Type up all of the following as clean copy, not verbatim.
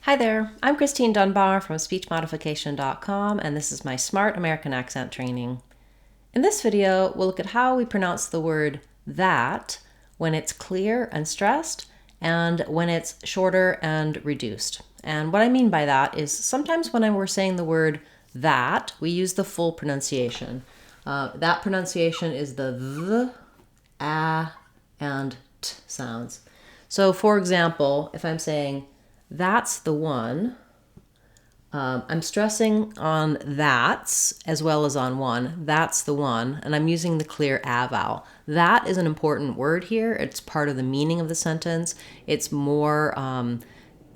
Hi there, I'm Christine Dunbar from speechmodification.com, and this is my Smart American Accent training. In this video, we'll look at how we pronounce the word that when it's clear and stressed and when it's shorter and reduced. And what I mean by that is sometimes when we're saying the word that, we use the full pronunciation. That pronunciation is the and t sounds. So for example, if I'm saying that's the one, I'm stressing on that's as well as on one. That's the one, and I'm using the clear a vowel. That is an important word here. It's part of the meaning of the sentence. It's more,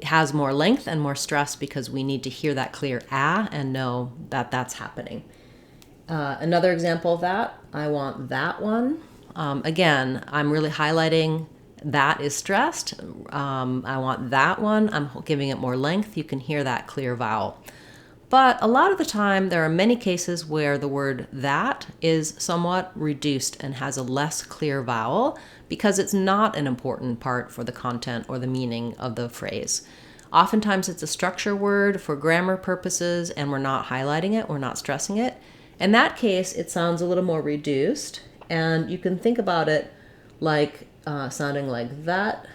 has more length and more stress because we need to hear that clear a and know that that's happening. Another example of that, I want that one. Again, I'm really highlighting that is stressed. I want that one. I'm giving it more length. You can hear that clear vowel. But a lot of the time, there are many cases where the word that is somewhat reduced and has a less clear vowel because it's not an important part for the content or the meaning of the phrase. Oftentimes, it's a structure word for grammar purposes, and we're not highlighting it, we're not stressing it. In that case, it sounds a little more reduced, and you can think about it like sounding like that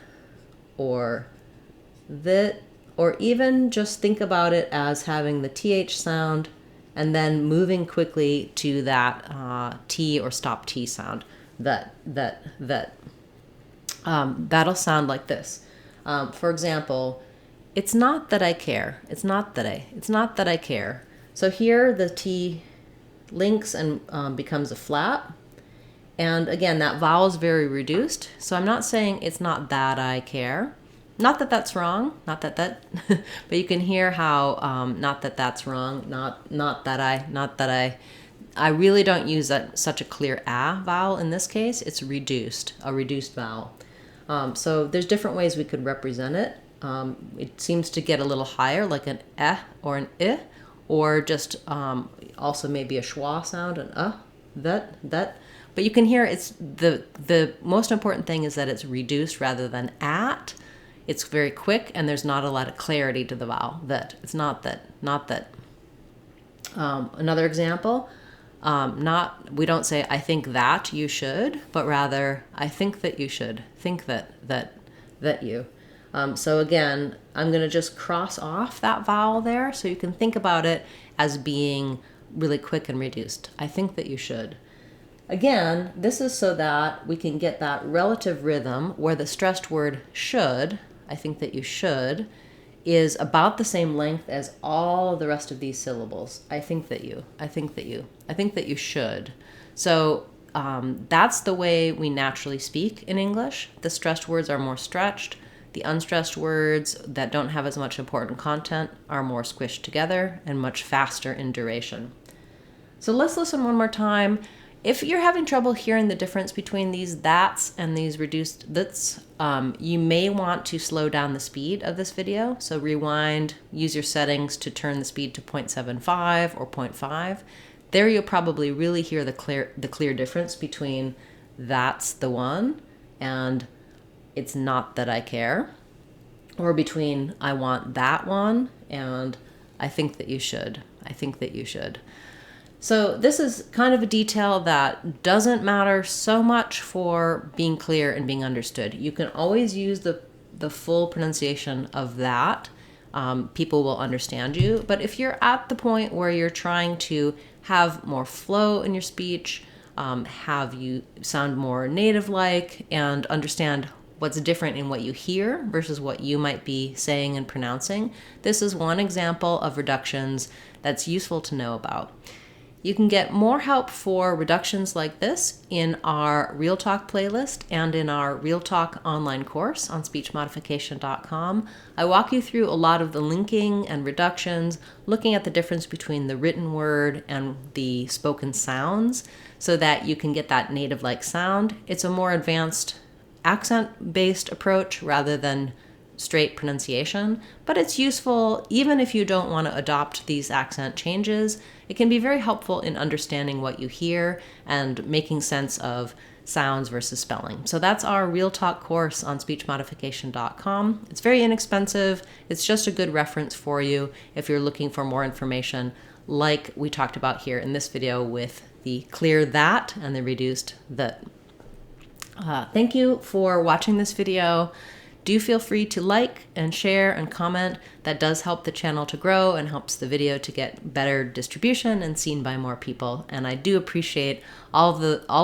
or thit, or even just think about it as having the th sound and then moving quickly to that t or stop t sound. That. That'll sound like this. For example, it's not that I care. It's not that I care. So here the t links and becomes a flap. And again, that vowel is very reduced. So I'm not saying it's not that I care. Not that that's wrong. Not that, but you can hear how not that that's wrong. Not that I. I really don't use such a clear a vowel in this case. It's reduced, a reduced vowel. So there's different ways we could represent it. It seems to get a little higher, like an or an I, or just also maybe a schwa sound, an that. But you can hear it's the most important thing is that it's reduced rather than at. It's very quick and there's not a lot of clarity to the vowel. That. It's not that. Another example, we don't say I think that you should, but rather I think that you should. Think that you. So again, I'm going to just cross off that vowel there so you can think about it as being really quick and reduced. I think that you should. Again, this is so that we can get that relative rhythm where the stressed word should, I think that you should, is about the same length as all of the rest of these syllables. I think that you, I think that you, I think that you should. So that's the way we naturally speak in English. The stressed words are more stretched. The unstressed words that don't have as much important content are more squished together and much faster in duration. So let's listen one more time. If you're having trouble hearing the difference between these that's and these reduced thits, you may want to slow down the speed of this video. So rewind, use your settings to turn the speed to 0.75 or 0.5. There you'll probably really hear the clear difference between that's the one and it's not that I care, or between I want that one and I think that you should. I think that you should. So this is kind of a detail that doesn't matter so much for being clear and being understood. You can always use the full pronunciation of that. People will understand you. But if you're at the point where you're trying to have more flow in your speech, have you sound more native-like, and understand what's different in what you hear versus what you might be saying and pronouncing, this is one example of reductions that's useful to know about. You can get more help for reductions like this in our Real Talk playlist and in our Real Talk online course on speechmodification.com. I walk you through a lot of the linking and reductions, looking at the difference between the written word and the spoken sounds so that you can get that native-like sound. It's a more advanced accent-based approach rather than straight pronunciation, but it's useful even if you don't want to adopt these accent changes. It can be very helpful in understanding what you hear and making sense of sounds versus spelling. So that's our Real Talk course on speechmodification.com. It's very inexpensive. It's just a good reference for you if you're looking for more information, like we talked about here in this video with the clear that and the reduced thit. Thank you for watching this video. Do feel free to like and share and comment. That does help the channel to grow and helps the video to get better distribution and seen by more people. And I do appreciate all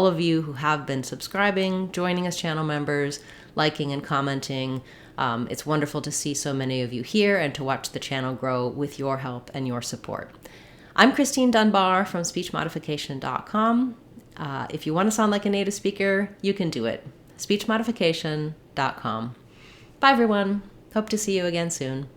of you who have been subscribing, joining as channel members, liking and commenting. It's wonderful to see so many of you here and to watch the channel grow with your help and your support. I'm Christine Dunbar from speechmodification.com. If you want to sound like a native speaker, you can do it. speechmodification.com. Bye, everyone. Hope to see you again soon.